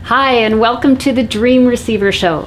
Hi, and welcome to the Dream Receiver Show,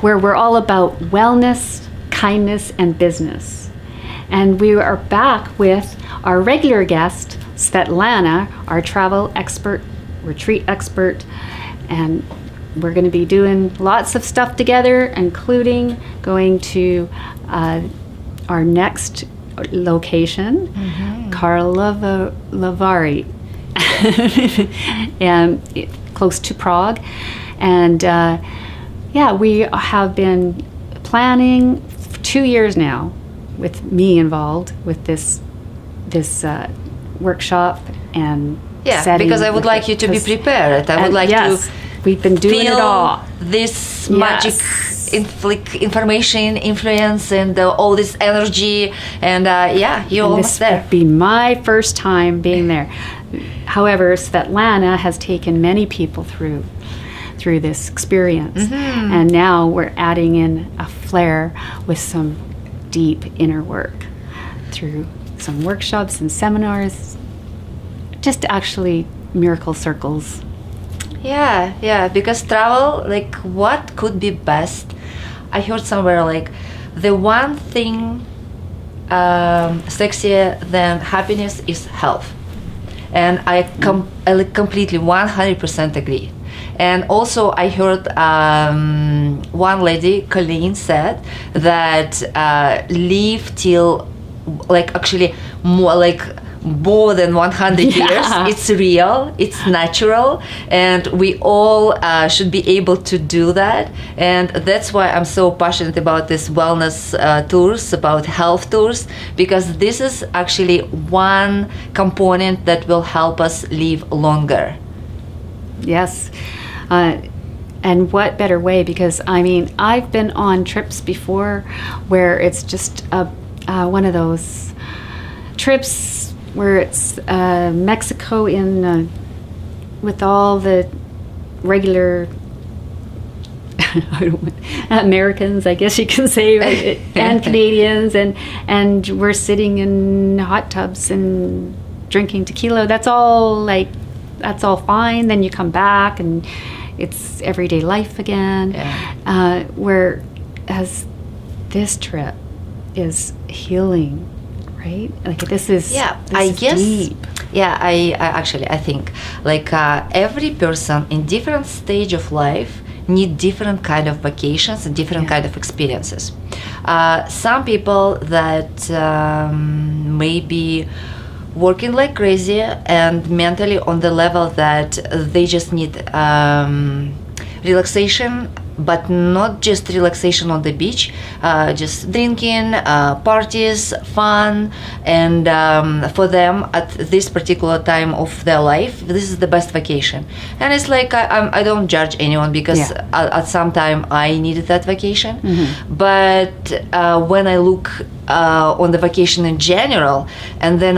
where we're all about wellness, kindness, and business. And we are back with our regular guest, Svetlana, our travel expert, retreat expert, and we're going to be doing lots of stuff together, including going to our next location, Karlovari, and close to Prague. And we have been planning 2 years now, with me involved with this workshop and setting. Because I would like you to be prepared. I would like to. We've been doing it all. This magic information, influence, and all this energy, and you're almost there. This will be my first time being there. However, Svetlana has taken many people through this experience, and now we're adding in a flair with some deep inner work through some workshops and seminars, just actually miracle circles. Because travel, like, what could be best? I heard somewhere, like, the one thing sexier than happiness is health. And I completely 100% agree. And also I heard one lady, Colleen, said that live till, like, actually more than 100 years. It's real, it's natural, and we all should be able to do that. And that's why I'm so passionate about this wellness tours, about health tours, because this is actually one component that will help us live longer. Yes. And what better way, because I mean, I've been on trips before where it's just one of those trips where it's Mexico with all the regular Americans, I guess you can say, and Canadians, and we're sitting in hot tubs and drinking tequila. That's all fine. Then you come back and it's everyday life again. Whereas this trip is healing. Right? Like, this is deep. I think like every person in different stage of life need different kind of vacations and different kind of experiences. Some people that may be working like crazy and mentally on the level that they just need relaxation, but not just relaxation on the beach, just drinking, parties, fun, and for them at this particular time of their life, this is the best vacation. And it's like I don't judge anyone, because at some time I needed that vacation. But when I look on the vacation in general, and then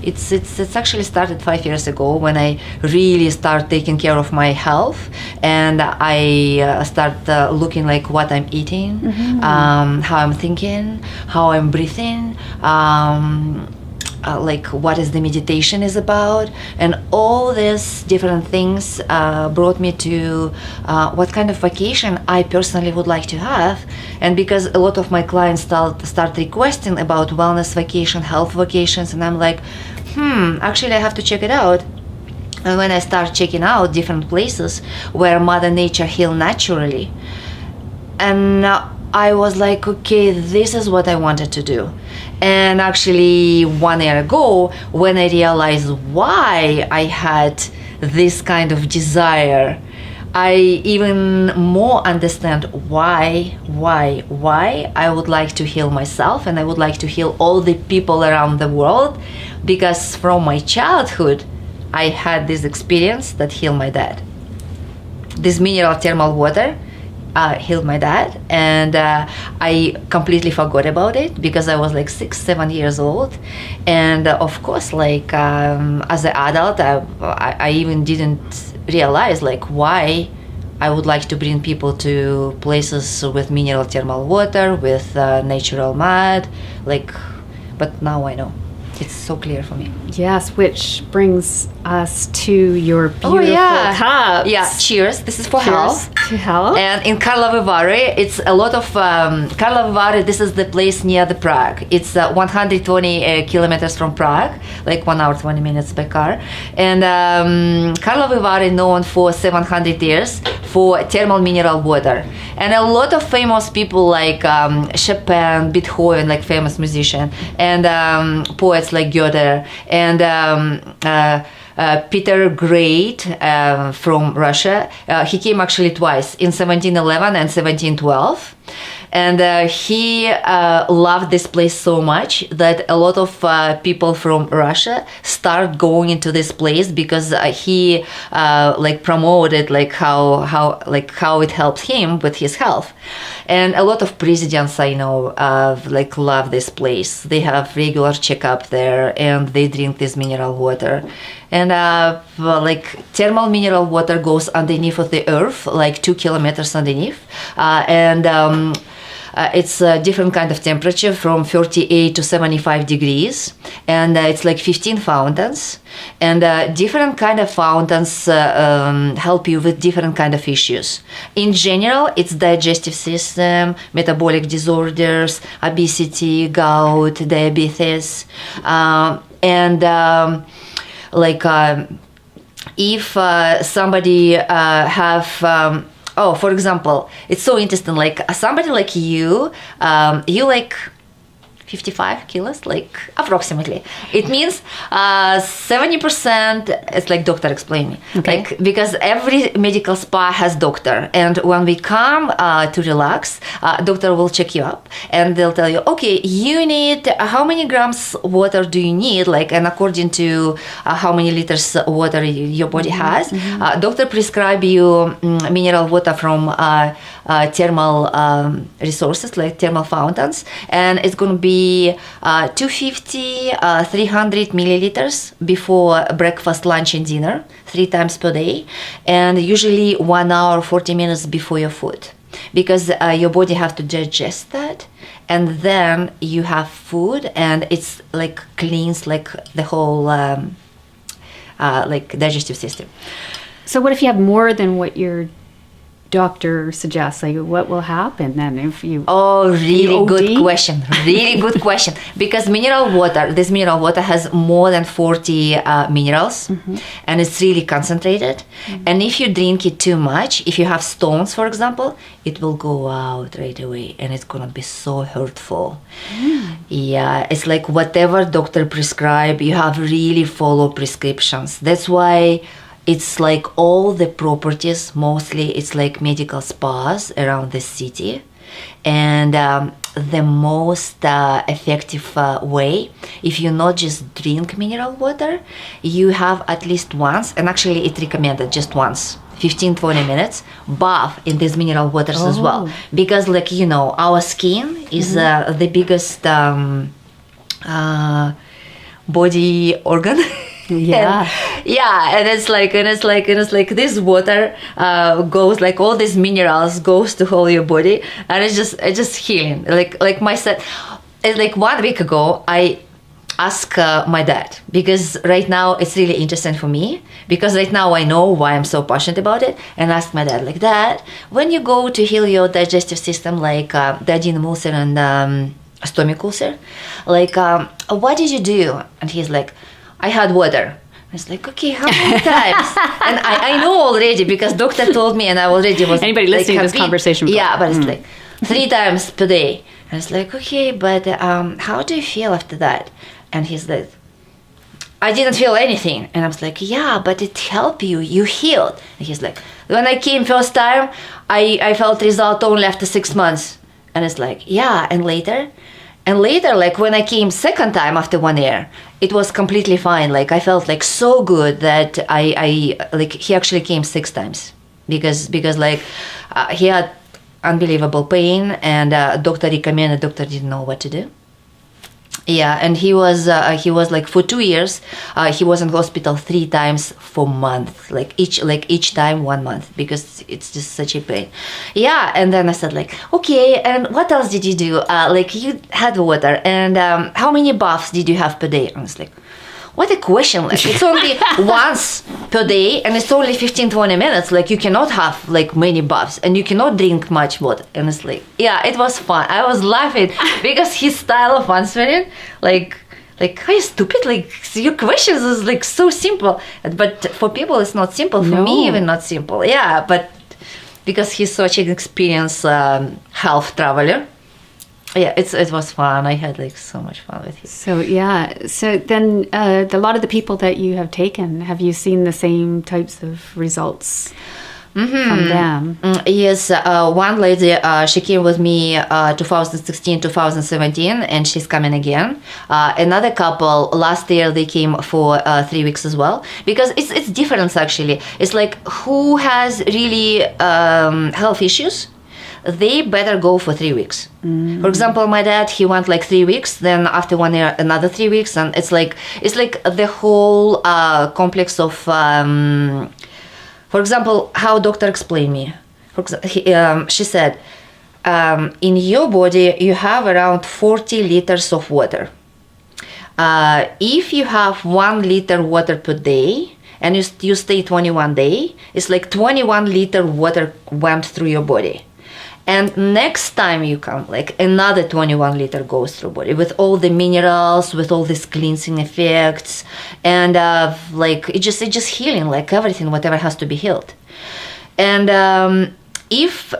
it's actually started 5 years ago when I really start taking care of my health, and I start looking like what I'm eating, how I'm thinking, how I'm breathing, like what is the meditation is about, and all these different things brought me to what kind of vacation I personally would like to have. And because a lot of my clients start requesting about wellness vacation, health vacations, and I'm like, actually I have to check it out. And when I start checking out different places where Mother Nature heals naturally, and I was like, okay, this is what I wanted to do. And actually 1 year ago, when I realized why I had this kind of desire, I even more understand why I would like to heal myself, and I would like to heal all the people around the world, because from my childhood I had this experience that healed my dad. This mineral thermal water healed my dad, and I completely forgot about it because I was like 6-7 years old. And of course, like as an adult, I even didn't realize like why I would like to bring people to places with mineral thermal water, with natural mud, like, but now I know. It's so clear for me. Yes, which brings us to your beautiful cups. Yeah, cheers. This is for health. To health. And in Karlovy Vary, it's a lot of Karlovy Vary. This is the place near the Prague. It's 120 kilometers from Prague, like 1 hour 20 minutes by car. And Karlovy Vary known for 700 years for thermal mineral water. And a lot of famous people like Chopin, Beethoven, like famous musician, and poets like Goethe, and Peter Great from Russia. He came actually twice, in 1711 and 1712. And he loved this place so much that a lot of people from Russia start going into this place because he like promoted like how it helps him with his health. And a lot of presidents I know like love this place. They have regular checkup there, and they drink this mineral water. And like thermal mineral water goes underneath of the earth, like 2 kilometers underneath, and it's a different kind of temperature from 38 to 75 degrees, and it's like 15 fountains, and different kind of fountains help you with different kind of issues. In general, it's digestive system, metabolic disorders, obesity, gout, diabetes, and if somebody have for example, it's so interesting, like somebody like you like 55 kilos, like approximately. It means 70%, it's like doctor explain me. Okay. Like, because every medical spa has doctor, and when we come to relax, doctor will check you up and they'll tell you, okay, you need how many grams water do you need, like, and according to how many liters water your body has, doctor prescribe you mineral water from thermal resources, like thermal fountains, and it's going to be 250, 300 milliliters before breakfast, lunch, and dinner, 3 times per day, and usually 1 hour, 40 minutes before your food, because your body have to digest that, and then you have food, and it's like cleans like the whole like digestive system. So what if you have more than what your doctor suggests? Like, what will happen then if you really good question, really good question, because this mineral water has more than 40 minerals, and it's really concentrated, and if you drink it too much, if you have stones, for example, it will go out right away, and it's gonna be so hurtful. Yeah, it's like whatever doctor prescribe, you have really follow prescriptions. That's why it's like all the properties, mostly it's like medical spas around the city, and the most effective way, if you not just drink mineral water, you have at least once, and actually it recommended just once, 15-20 minutes bath in these mineral waters as well, because like, you know, our skin is the biggest body organ. Yeah. And it's like this water goes, like all these minerals goes to whole your body, and it's just healing. Like my son, like 1 week ago, I asked my dad, because right now it's really interesting for me, because right now I know why I'm so passionate about it, and asked my dad, like, Dad, when you go to heal your digestive system, like duodenal ulcer and stomach ulcer, like what did you do? And he's like, I had water. I was like, okay, how many times? And I know already, because doctor told me, and I already was. Anybody listening like, to this conversation? Yeah, but it's like 3 times per day. And it's like, okay, but how do you feel after that? And he's like, I didn't feel anything. And I was like, yeah, but it helped you. You healed. And he's like, when I came first time, I felt result only after 6 months. And it's like, yeah, and later? And later, like when I came second time after 1 year, it was completely fine. Like I felt like so good that I like he actually came 6 times because like he had unbelievable pain, and doctor recommended. Doctor didn't know what to do, Yeah, and he was like for 2 years, he was in hospital 3 times for months, like each time 1 month, because it's just such a pain. Yeah, and then I said like, okay, and what else did you do? Like you had water, and how many baths did you have per day? And I was like, what a question, like it's only once per day and it's only 15-20 minutes, like you cannot have like many baths and you cannot drink much water. And it's like, yeah, it was fun. I was laughing because his style of answering, like are you stupid? Like your questions is like so simple, but for people it's not simple. For me even not simple. Yeah, but because he's such an experienced health traveler. Yeah, it was fun. I had like so much fun with him. So yeah, so then a lot of the people that you have taken, have you seen the same types of results from them? Yes, one lady, she came with me 2016, 2017, and she's coming again. Another couple, last year they came for 3 weeks as well, because it's different actually. It's like who has really health issues, they better go for 3 weeks. For example, my dad, he went like 3 weeks, then after 1 year another 3 weeks, and it's like the whole complex of for example, how doctor explained me. She said, in your body you have around 40 liters of water. If you have 1 liter water per day and you stay 21 days, it's like 21 liter water went through your body. And next time you come, like another 21 liter goes through body with all the minerals, with all these cleansing effects, and like it just healing, like everything, whatever has to be healed. And if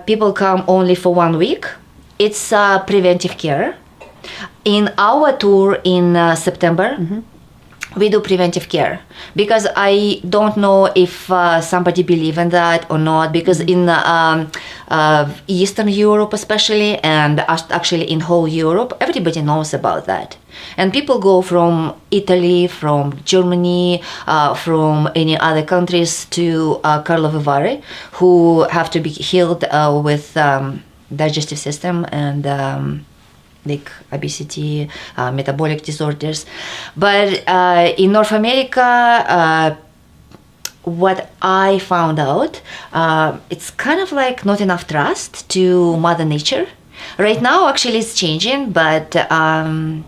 people come only for 1 week, it's preventive care. In our tour in September, we do preventive care, because I don't know if somebody believe in that or not, because in Eastern Europe especially, and actually in whole Europe, everybody knows about that. And people go from Italy, from Germany, from any other countries to Karlovy Vary, who have to be healed with digestive system and like obesity, metabolic disorders. But in North America, what I found out, it's kind of like not enough trust to Mother Nature. Right now, actually, it's changing, but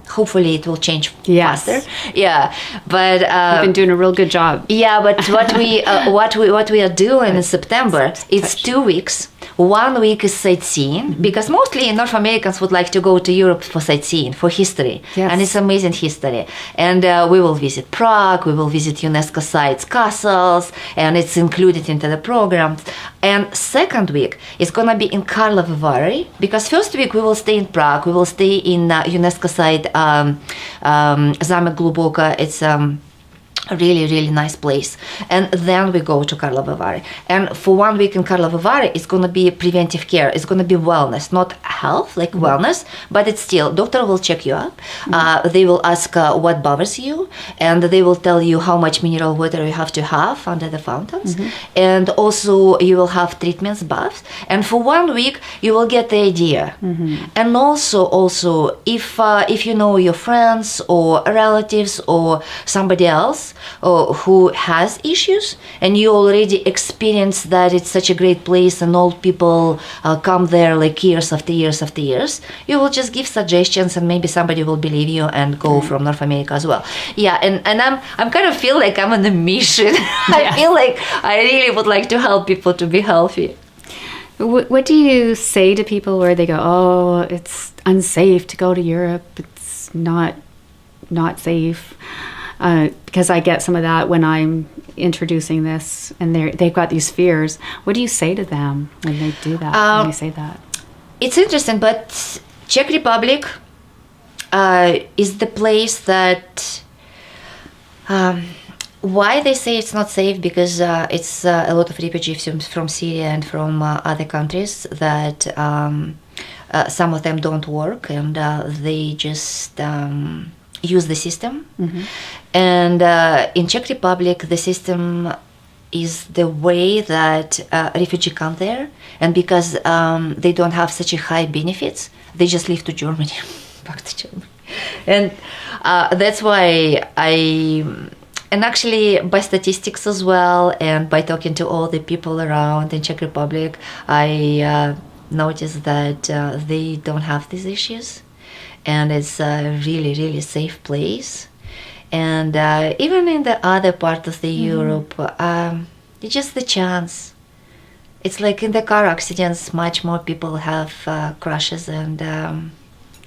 hopefully it will change faster. Yeah, but you've been doing a real good job. Yeah, but what we are doing in September, it's 2 weeks. 1 week is sightseeing, because mostly North Americans would like to go to Europe for sightseeing, for history. Yes. And it's amazing history. And we will visit Prague, we will visit UNESCO sites, castles, and it's included into the program. And second week is going to be in Karlovy Vary, because first week we will stay in Prague, we will stay in UNESCO site Zamek Gluboka. It's a really, really nice place. And then we go to Karlovy Vary. And for 1 week in Karlovy Vary, it's going to be preventive care. It's going to be wellness, not health, like wellness, but it's still, doctor will check you up. They will ask what bothers you, and they will tell you how much mineral water you have to have under the fountains. And also you will have treatments, baths. And for 1 week, you will get the idea. And also if you know your friends or relatives or somebody else who has issues, and you already experienced that it's such a great place and old people come there like years after years after years, you will just give suggestions and maybe somebody will believe you and go from North America as well. Yeah, and I'm kind of feel like I'm on a mission. I feel like I really would like to help people to be healthy. What do you say to people where they go, oh, it's unsafe to go to Europe, it's not safe? Because I get some of that when I'm introducing this, and they've got these fears. What do you say to them when they do that? When you say that, it's interesting. But Czech Republic is the place that. Why they say it's not safe? Because it's a lot of refugees from Syria and from other countries that some of them don't work, and they just. Use the system. And in Czech Republic, the system is the way that refugees come there, and because they don't have such a high benefits, they just leave to Germany, back to Germany. And that's why and actually by statistics as well, and by talking to all the people around in Czech Republic, I noticed that they don't have these issues, and it's a really, really safe place. And even in the other part of the Europe, it's just the chance. It's like in the car accidents, much more people have crashes and.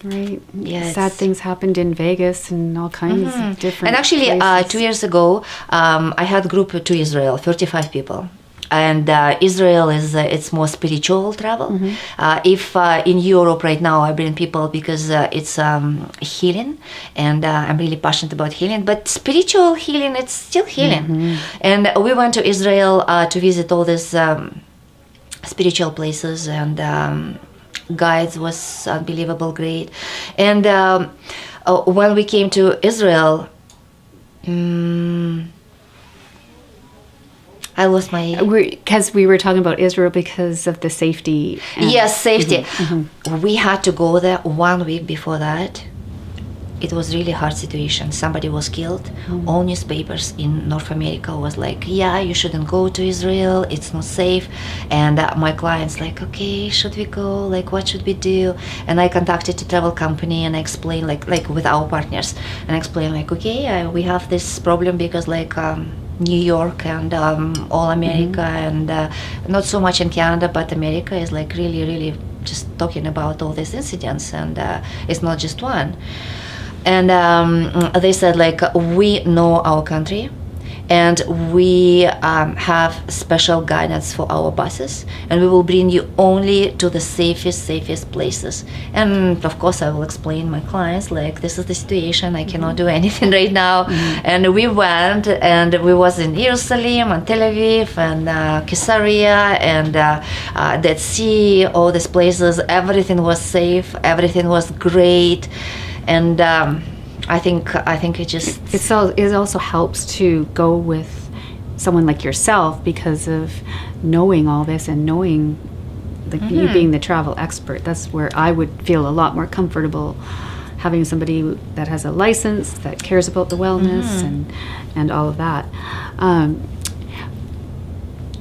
Right. Yeah, sad things happened in Vegas and all kinds of different. And actually, places. 2 years ago, I had a group to Israel, 35 people. And Israel is it's more spiritual travel. If in Europe right now I bring people because it's healing, and I'm really passionate about healing. But spiritual healing, it's still healing. And we went to Israel to visit all these spiritual places, and guides was unbelievable great. And when we came to Israel, I lost my... Because we were talking about Israel because of the safety. Yes, safety. We had to go there 1 week before that. It was really hard situation. Somebody was killed. All newspapers in North America was like, yeah, you shouldn't go to Israel. It's not safe. And my clients like, okay, should we go? Like, what should we do? And I contacted the travel company and I explained like with our partners and explained like, okay, we have this problem because like New York and all America and not so much in Canada, but America is like really, really just talking about all these incidents, and it's not just one. And they said like, we know our country and we have special guidance for our buses, and we will bring you only to the safest places. And of course I will explain my clients like, this is the situation, I cannot do anything right now. And we went, and we was in Jerusalem and Tel Aviv and Caesarea and Dead Sea, all these places. Everything was safe, everything was great. And I think it just... It also helps to go with someone like yourself because of knowing all this and knowing you being the travel expert. That's where I would feel a lot more comfortable, having somebody that has a license, that cares about the wellness and all of that.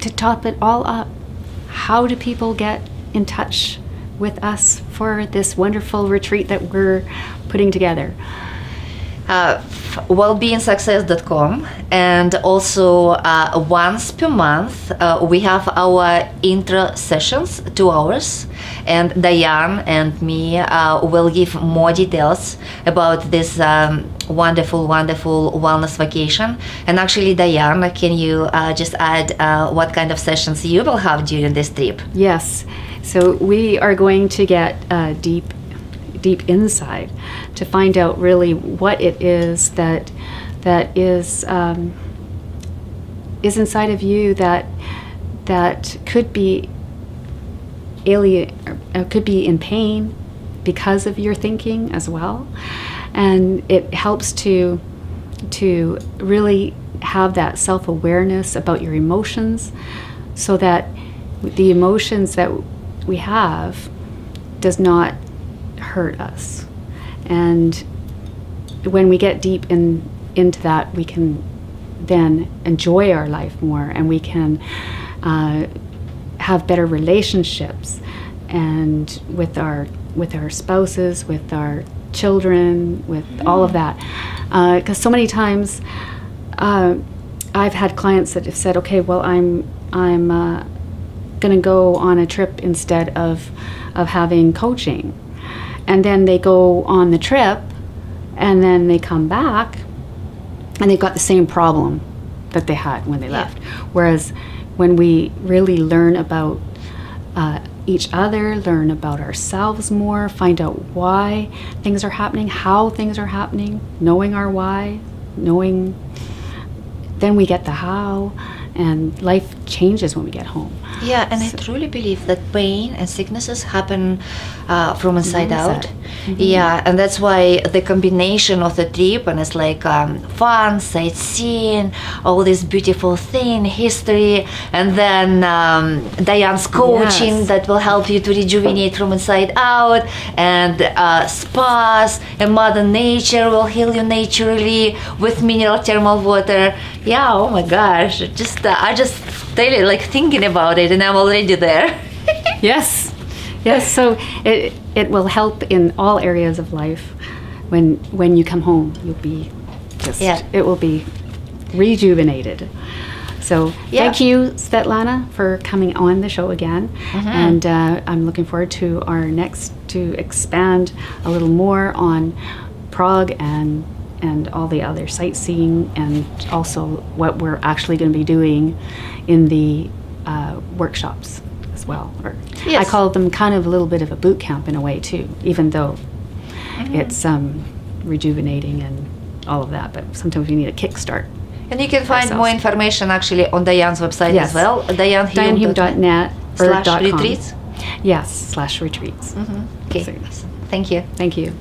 To top it all up, how do people get in touch with us for this wonderful retreat that we're putting together? Wellbeingsuccess.com, and also once per month we have our intro sessions, 2 hours, and Diane and me will give more details about this wonderful wellness vacation. And actually, Diane, can you just add what kind of sessions you will have during this trip? Yes, so we are going to get deep inside to find out really what it is that is inside of you that could be alien, or could be in pain because of your thinking as well. And it helps to really have that self-awareness about your emotions, so that the emotions that we have does not hurt us. And when we get deep into that, we can then enjoy our life more, and we can have better relationships, and with our spouses, with our children, with all of that. Because so many times I've had clients that have said, okay, well, I'm going to go on a trip instead of having coaching. And then they go on the trip, and then they come back, and they've got the same problem that they had when they left. Whereas when we really learn about each other, learn about ourselves more, find out why things are happening, how things are happening, knowing our why, then we get the how, and life changes when we get home. Yeah, and I truly believe that pain and sicknesses happen from inside out. Yeah, and that's why the combination of the trip, and it's like fun, sightseeing, all this beautiful thing, history, and then Diane's coaching that will help you to rejuvenate from inside out, and spas, and Mother Nature will heal you naturally with mineral thermal water. Yeah, oh my gosh, just I just really like thinking about it, and I'm already there. Yes. So it will help in all areas of life. When you come home, you'll be it will be rejuvenated. So thank you, Svetlana, for coming on the show again. And I'm looking forward to our next to expand a little more on Prague and all the other sightseeing, and also what we're actually going to be doing in the workshops as well. Or I call them kind of a little bit of a boot camp in a way too, even though it's rejuvenating and all of that, but sometimes you need a kickstart. And you can find more information actually on Diane's website as well, DianeHume.net/retreats. /retreats. Yes, /retreats. Okay, So, thank you. thank you.